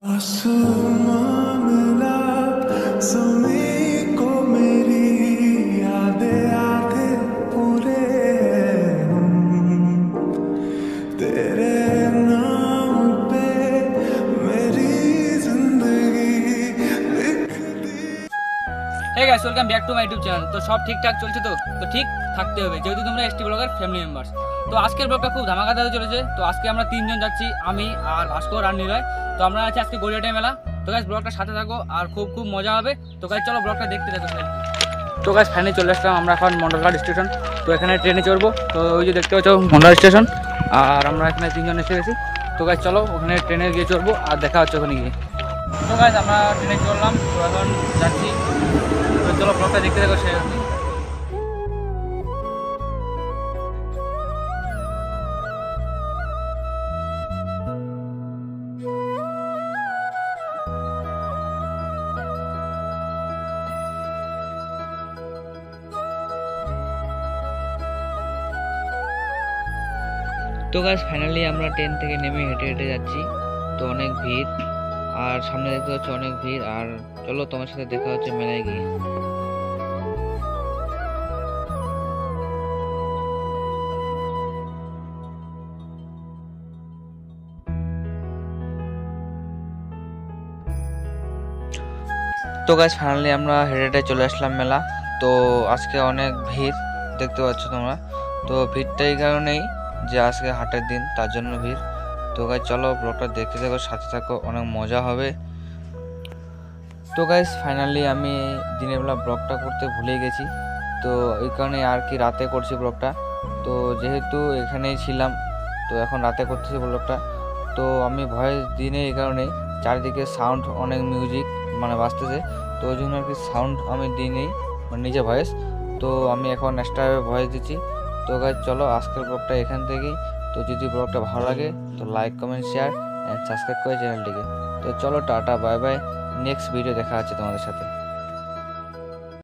आसमां मिला ज़मीं को मेरी यादें आधे पूरे तेरे नाम पे मेरी जिंदगी लिख दी। Hey guys, welcome back to my YouTube channel. তো সব ঠিকঠাক চলছে তো ঠিক থাকতে হবে, যেহেতু তোমরা এসটি ব্লগের ফ্যামিলি মেম্বার্স। তো আজকের ব্লগটা খুব ধামাকাদার চলেছে। তো আজকে আমরা তিনজন যাচ্ছি, আমি আর ভাস্কর আর নিলয়। তো আমরা আছি আজকে গড়িয়াহাটে মেলা। তো গাইস, ব্লগটা সাথে থাকো আর খুব মজা হবে। তো গাইস চলো ব্লগটা দেখতে থাকো। তো গাইস ফাইনালি চলে আসলাম আমরা এখন মন্ডলঘাট স্টেশন। তো এখানে ট্রেনে চড়বো। তো ওই যে দেখতে পাচ্ছ মন্ডল স্টেশন, আর আমরা এখানে তিনজন এসে গেছি। তো গাইস চলো ওখানে ট্রেনে গিয়ে চড়বো আর দেখা হচ্ছে ওখানে গিয়ে। তো গাইস আমরা ট্রেনে চড়লাম, তো এখন যাচ্ছি। তো চলো ব্লগটা দেখতে থাকো সেই। তো গাইস ফাইনালি আমরা ট্রেন থেকে নেমে হেঁটে হেঁটে যাচ্ছি। তো অনেক ভিড়, আর সামনে দেখতে হচ্ছে অনেক ভিড়। আর চলো তোমার সাথে দেখা হচ্ছে মেলায় গিয়ে। তো গাইস ফাইনালি আমরা হেঁটে হেঁটে চলে আসলাম মেলা। তো আজকে অনেক ভিড় দেখতে পাচ্ছ তোমরা। তো ভিড়টা এই কারণেই যে আজকে হাটের দিন, তার জন্য ভিড়। তো গাইস চলো ব্লগটা দেখতে থাকো, সাথে থাকো, অনেক মজা হবে। তো গাইস ফাইনালি আমি দিনের বেলা ব্লগটা করতে ভুলে গেছি, তো এই কারণে আর কি রাতে করছি ব্লগটা। তো যেহেতু এখানেই ছিলাম, তো এখন রাতে করতেছি ব্লগটা। তো আমি ভয়েস দিনে এই কারণে চারিদিকে সাউন্ড অনেক মিউজিক মানে বাজতেছে, তো ওই জন্য আর কি সাউন্ড আমি দিই মানে নিজে ভয়েস। তো আমি এখন এক্সট্রাভাবে ভয়েস দিচ্ছি। তো গাইস চলো আজকের ব্লগটা এখান থেকেই। তো যদি ব্লগটা ভালো লাগে তো like comment share and subscribe করে চ্যানেলটিকে। তো চলো tata bye bye, next video দেখা আছে তোমাদের সাথে।